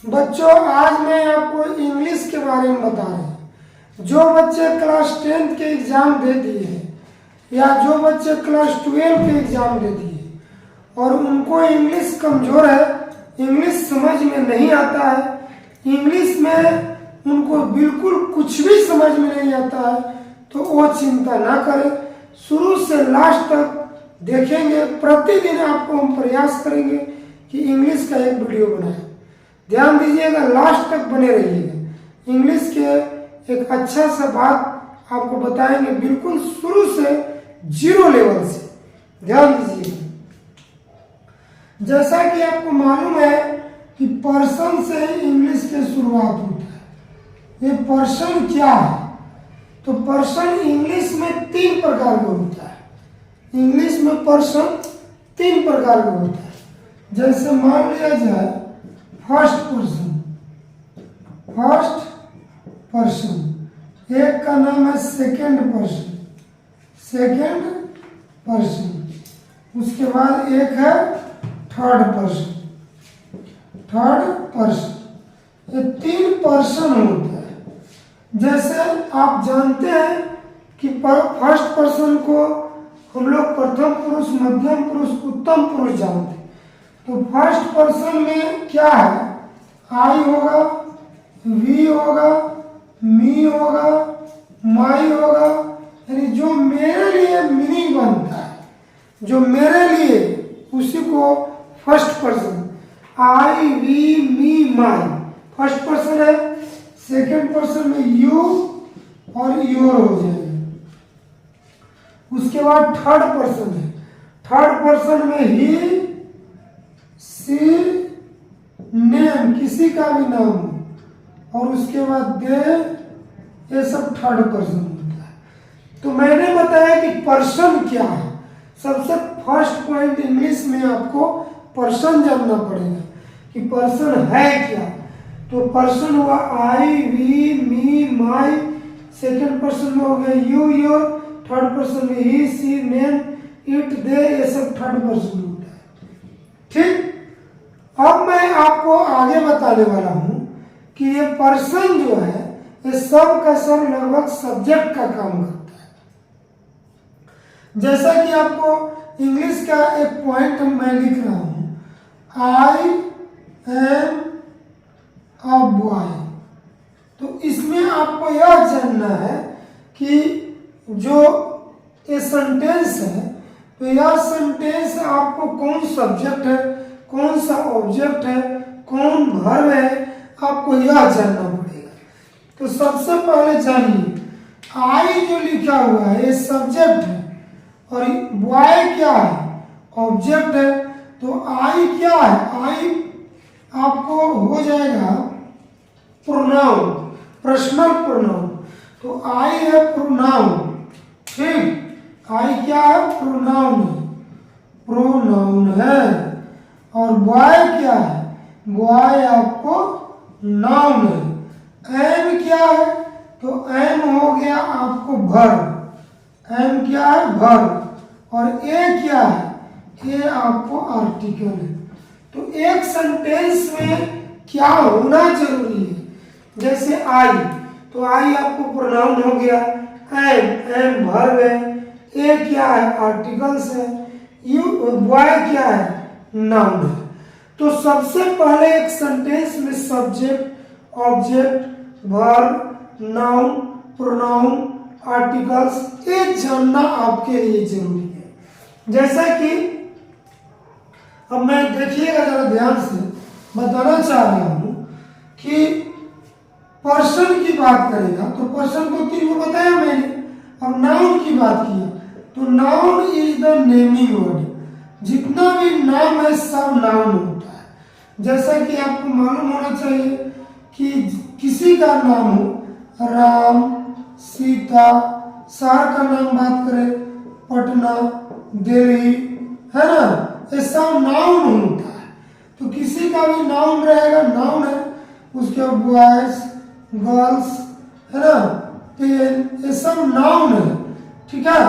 बच्चों, आज मैं आपको इंग्लिश के बारे में बता रहा हूँ। जो बच्चे क्लास 10 के एग्ज़ाम दे दिए हैं या जो बच्चे क्लास 12 के एग्ज़ाम दे दिए और उनको इंग्लिश कमज़ोर है, इंग्लिश समझ में नहीं आता है, इंग्लिश में उनको बिल्कुल कुछ भी समझ में नहीं आता है, तो वो चिंता ना करें। शुरू से लास्ट तक देखेंगे। प्रतिदिन आपको हम प्रयास करेंगे कि इंग्लिश का एक वीडियो बनाएं। ध्यान दीजिएगा, लास्ट तक बने रहिएगा। इंग्लिश के एक अच्छा सा बात आपको बताएंगे, बिल्कुल शुरू से 0 लेवल से। ध्यान दीजिएगा। जैसा कि आपको मालूम है कि पर्सन से इंग्लिश की शुरुआत होता है। ये पर्सन क्या है? तो पर्सन इंग्लिश में 3 प्रकार का होता है। इंग्लिश में पर्सन 3 प्रकार का होता है। जैसे मान लिया जाए फर्स्ट पर्सन, एक का नाम है सेकंड पर्सन, उसके बाद एक है थर्ड पर्सन। ये 3 पर्सन होते हैं। जैसे आप जानते हैं कि फर्स्ट पर्सन को हम लोग प्रथम पुरुष, मध्यम पुरुष, उत्तम पुरुष जानते हैं। तो फर्स्ट पर्सन में क्या है? आई होगा, वी होगा, मी होगा, माई होगा, यानी जो मेरे लिए मीनिंग बनता है, जो मेरे लिए, उसी को first person. I, we, me, my first person है। सेकंड पर्सन में यू और योर हो जाएगा। उसके बाद थर्ड पर्सन है। थर्ड पर्सन में ही, सी, नेम, किसी का भी नाम हो, और उसके बाद दे, ये सब थर्ड पर्सन होता है। तो मैंने बताया कि पर्सन क्या है। सबसे फर्स्ट पॉइंट इंग्लिश में आपको पर्सन जानना पड़ेगा कि पर्सन है क्या। तो पर्सन हुआ I, we, me, my. Second person में हो गया यू, योर। थर्ड पर्सन में ही, सी, नेम, इट, दे, ये सब थर्ड पर्सन होता है। ठीक। अब मैं आपको आगे बताने वाला हूं कि ये पर्सन जो है, ये सब का सब लगभग सब्जेक्ट का काम करता है। जैसा कि आपको इंग्लिश का एक पॉइंट मैं लिख रहा हूं, आई एम अ बॉय। तो इसमें आपको यह जानना है कि जो ये सेंटेंस है, तो यह सेंटेंस आपको कौन सब्जेक्ट है, कौन सा ऑब्जेक्ट है, कौन वर्ब है, आपको यह जानना पड़ेगा। तो सबसे पहले जानिए, आई जो लिखा हुआ है ये सब्जेक्ट है और बॉय क्या है? ऑब्जेक्ट है। तो आई क्या है? आई आपको हो जाएगा प्रोनाउन, पर्सनल प्रोनाउन। तो आई है प्रोनाउन। ठीक। आई क्या है? प्रोनाउन है। और बॉय क्या है? बॉय आपको नाउन है। एम क्या है? तो एम हो गया आपको वर्ब। एम क्या है? वर्ब। और ए क्या है? ए आपको आर्टिकल है। तो एक सेंटेंस में क्या होना जरूरी है? जैसे आई, तो आई आपको प्रोनाउन हो गया। एम वर्ब है। ए क्या है? आर्टिकल्स है। यू, बॉय क्या है? नाउन है। तो सबसे पहले एक सेंटेंस में subject, object, verb, noun, pronoun, articles, ये जानना आपके लिए जरूरी है। जैसा कि अब मैं देखिएगा जरा ध्यान से, बताना चाह रहा हूं कि पर्सन की बात करेगा तो पर्सन को 3 को बताया मैंने। अब नाउन की बात किया तो noun is the naming word. जितना भी नाम है सब नाउन होता है। जैसा कि आपको मालूम होना चाहिए कि किसी का नाम हो, राम, सीता, शहर का नाम बात करें पटना, दिल्ली, है ना, ये सब नाउन होता है। तो किसी का भी नाउन रहेगा, नाउन है। उसके बाद बॉयज, गर्ल्स, है ना, पेन, ये सब नाउन है। ठीक है।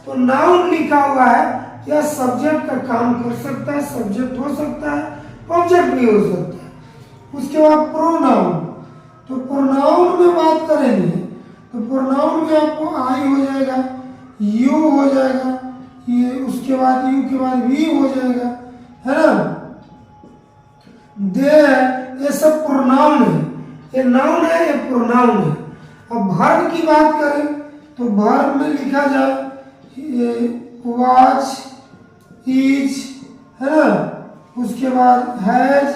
तो नाउन लिखा हुआ है, यह सब्जेक्ट का काम कर सकता है, सब्जेक्ट हो सकता है, ऑब्जेक्ट भी हो सकता है। उसके बाद प्रोनाउन। तो प्रोनाउन में बात करेंगे तो प्रोनाउन में आपको आई हो जाएगा, यू हो जाएगा, ये उसके बाद यू के बाद वी हो जाएगा, है ना। दे है, ये सब प्रोनाउन है, ये नाउन है, ये प्रोनाउन है। अब वर्ब की बात करें तो वर्ब में लिखा जाए वॉच, इज, है ना, उसके बाद हैज,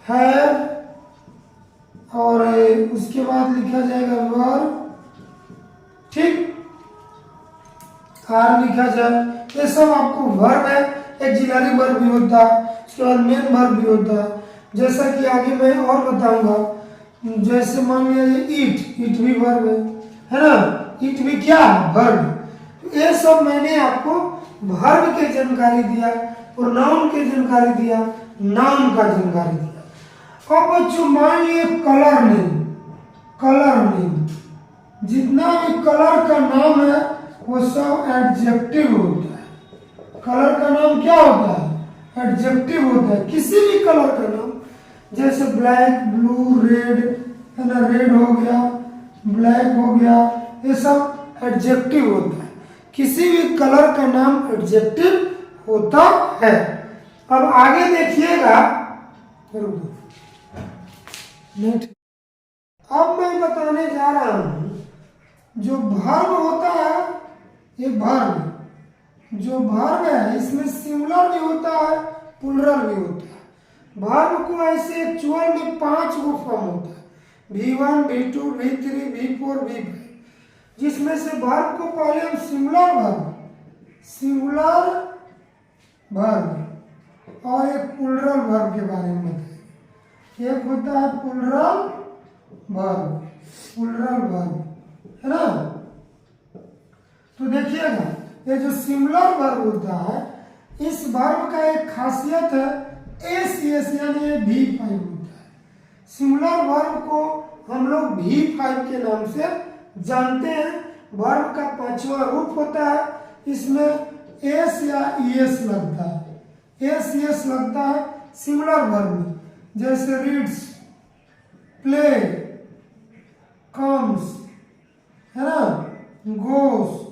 हैव, और उसके बाद लिखा जाएगा वर, ठीक, आर लिखा जाए। ये सब आपको वर्ब है, एक्सिलरी वर्ब भी होता है, उसके बाद मेन वर्ब भी होता है। जैसा कि आगे मैं और बताऊंगा, जैसे मान लिया ये ईट, ईट भी वर्ब है ना, ईट भी क्या है, वर्ब। ये सब मैंने आपको वर्ब के जानकारी दिया, प्रोनाउन के जानकारी दिया, नाउन का जानकारी दिया। अब बच्चों मान लिए कलर नेम, कलर नेम, जितना भी कलर का नाम है वो सब एडजेक्टिव होता है। कलर का नाम क्या होता है, एडजेक्टिव होता है। किसी भी कलर का नाम, जैसे ब्लैक, ब्लू, रेड, है ना, रेड हो गया, ब्लैक हो गया, ये सब एडजेक्टिव होता है। किसी भी कलर का नाम एडजेक्टिव होता है। अब आगे देखिएगा, अब मैं बताने जा रहा हूं जो वर्ब होता है, ये वर्ब, जो वर्ब है इसमें सिंगुलर भी होता है, प्लूरल भी होता है। वर्ब को ऐसे एक्चुअल में 5 गो फॉर्म होता है, V1, V2, V3, V4, V5, जिसमें से वर्ब को पहले हम सिंगुलर वर्ब, सिंगुलर वर्ब और एक प्लूरल वर्ब के बारे में बताएंगे। एक होता है प्लूरल वर्ब, प्लूरल वर्ब, है ना। तो देखिएगा, ये जो सिंगुलर वर्ब होता है, इस वर्ब का एक खासियत है एस एस, यानी ये V5 होता है। सिंगुलर वर्ब को हम लोग V5 के नाम से जानते हैं। वर्ब का 5वां रूप होता है, इसमें एस या ईएस लगता है, एस ईएस लगता है सिंगुलर वर्ब में, जैसे रीड्स, प्ले, कम्स, है ना, गोस,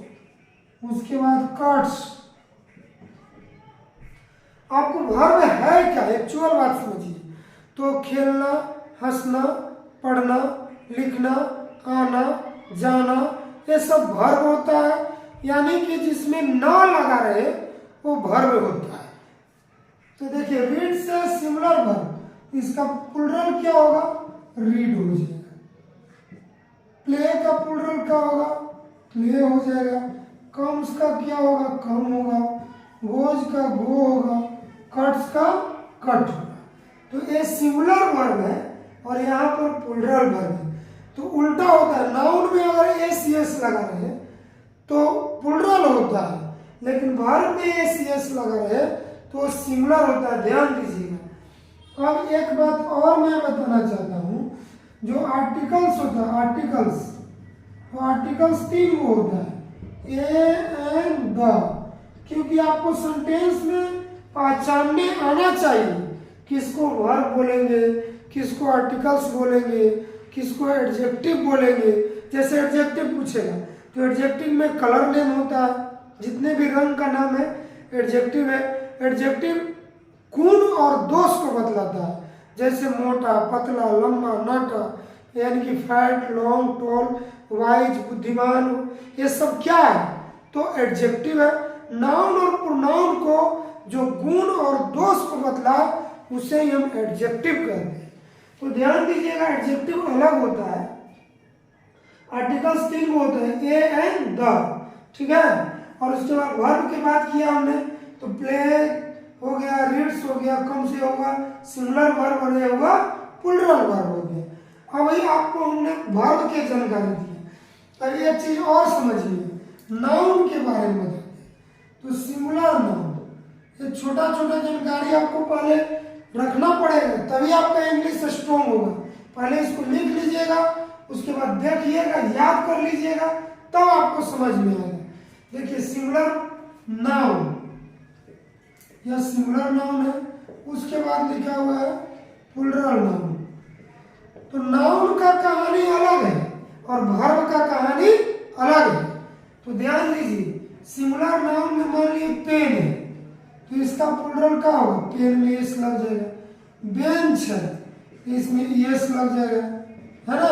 उसके बाद कट्स। आपको वर्ब है क्या, एक्चुअल बात समझिए। तो खेलना, हंसना, पढ़ना, लिखना, आना, जाना, ये सब वर्ब होता है, यानी कि जिसमें ना लगा रहे वो वर्ब होता है। तो देखिए, रीड से सिंगुलर वर्ब, इसका प्लूरल क्या होगा, रीड हो जाएगा। प्ले का प्लूरल क्या होगा, प्ले हो जाएगा। कम्स का क्या होगा, कम होगा। गोज का गो होगा। कट्स का कट होगा। तो ये सिंगुलर वर्ब है और यहाँ पर प्लूरल वर्ब है। तो उल्टा होता है, नाउन में अगर एस एस लगा रहे तो प्लूरल होता है, लेकिन वर्ब में एस एस लगा रहे तो सिंगुलर होता है, ध्यान दीजिएगा। अब एक बात और मैं बताना चाहता हूँ, जो आर्टिकल्स होता है, आर्टिकल्स, तो आर्टिकल्स 3 को होता है, ए एंड द, क्योंकि आपको सेंटेंस में पहचानने आना चाहिए किसको वर्ब बोलेंगे, किसको आर्टिकल्स बोलेंगे, किसको एडजेक्टिव बोलेंगे। जैसे एडजेक्टिव पूछेगा तो एडजेक्टिव में कलर नेम होता है, जितने भी रंग का नाम है एडजेक्टिव है। एडजेक्टिव गुण और दोष को बतलाता है, जैसे मोटा, पतला, लंबा, नाटा, यानी कि फैट, लॉन्ग, टॉल, वाइज, बुद्धिमान, ये सब क्या है, तो एडजेक्टिव है। नाउन और प्रोनाउन को जो गुण और दोष को बतला उसे ही हम एडजेक्टिव कहते हैं। तो ध्यान दीजिएगा, एडजेक्टिव अलग होता है, आर्टिकल्स 3 को होते हैं, ए एंड द, ठीक है। और उसके बाद वर्ब की बात किया हमने, तो प्ले हो गया, रीड्स हो गया, कम से होगा सिंगुलर वर्ब और ये होगा प्लूरल वर्ब हो गया। अब वही आपको हमने वर्ब के जानकारी दी। अब एक चीज और समझिए, नाउन के बारे में बताते हैं। तो सिंगुलर नाउन, ये छोटा छोटा जानकारी आपको पहले रखना पड़ेगा, तभी आपका इंग्लिश स्ट्रॉन्ग होगा। पहले इसको लिख लीजिएगा, उसके बाद देखिएगा, याद कर लीजिएगा, तब आपको समझ में आएगा। देखिए, सिंगुलर नाउन, यह सिंगुलर नाउन है। उसके बाद लिखा हुआ है प्लूरल नाउन, भर्ब का कहानी अलग है। तो ध्यान दीजिए, सिंगुलर नाउन में मान लिए पेन है तो इसका प्लूरल क्या होगा, पेन में एस लग जाएगा। बेंच है इसमें एस लग जाएगा, है ना।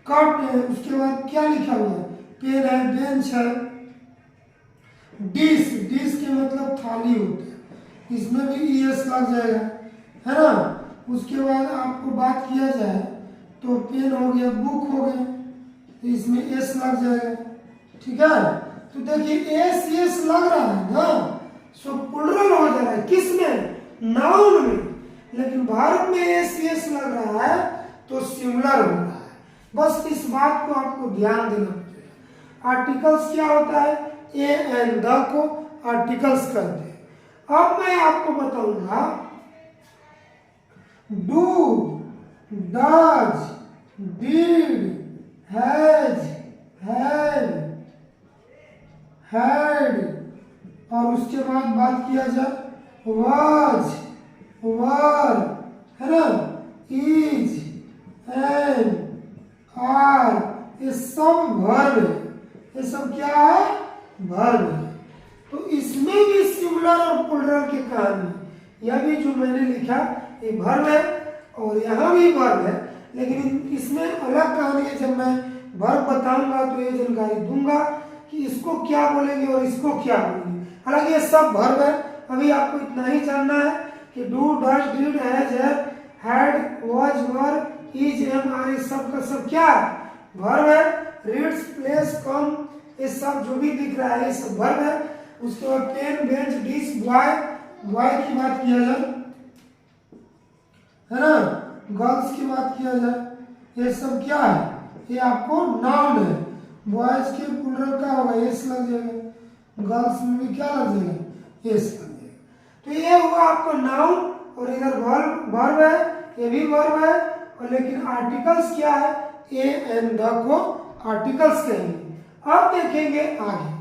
कट है, उसके बाद क्या लिखा हुआ है, पेन है, बेंच है। डिश, डिश के मतलब थाली होता है, इसमें भी एस लग जाएगा, है ना। उसके बाद आपको बात किया जाए तो पेन हो गया, बुक हो गया, तो इसमें एस लग जाएगा, ठीक है। तो देखिए एस लग रहा है ना, सो प्लूरल हो जा रहा है, किसमें, नाउन में। लेकिन वर्ब में एस लग रहा है तो सिंगुलर हो रहा है। बस इस बात को आपको ध्यान देना पड़ेगा। आर्टिकल्स क्या होता है, ए एंड द को आर्टिकल्स कहते हैं। अब मैं आपको बताऊंगा do, does, did, has, had, had, और उसके बाद बात किया जाए वाज, वर, है ना, इज, एंड, आर, ये सब वर्ब है। ये सब क्या है, वर्ब है। तो इसमें भी सिंगुलर और प्लूरल की कहानी, यह भी जो मैंने लिखा ये वर्ब है और यहाँ भी वर्ब है, लेकिन इसमें अलग कहानी है। जब मैं वर्ब बताऊंगा तो ये जानकारी दूंगा कि इसको क्या बोलेंगे और इसको क्या बोलेंगे। हालांकि ये सब वर्ब है। अभी आपको इतना ही जानना है कि do, does, did, has, had, was, were, is, am, are, ये सब का सब क्या है, वर्ब है। रीड्स, प्लेस, कम, ये सब जो भी दिख रहा है ये सब वर्ब है। उसके बाद pen, bench, dish, boy, boy की बात किया जाए, है ना, गर्ल्स की बात किया जाए, ये सब क्या है, ये आपको नाउन है। बॉयज के प्लूरल का होगा, एस लग जाएगा। गर्ल्स में भी क्या लग जाएगा, एस लग जाएगा। तो ये हुआ आपको नाउन, और इधर वर्ब है, ये भी वर्ब है। और लेकिन आर्टिकल्स क्या है, ए एंड द को आर्टिकल्स कहेंगे। अब देखेंगे आगे।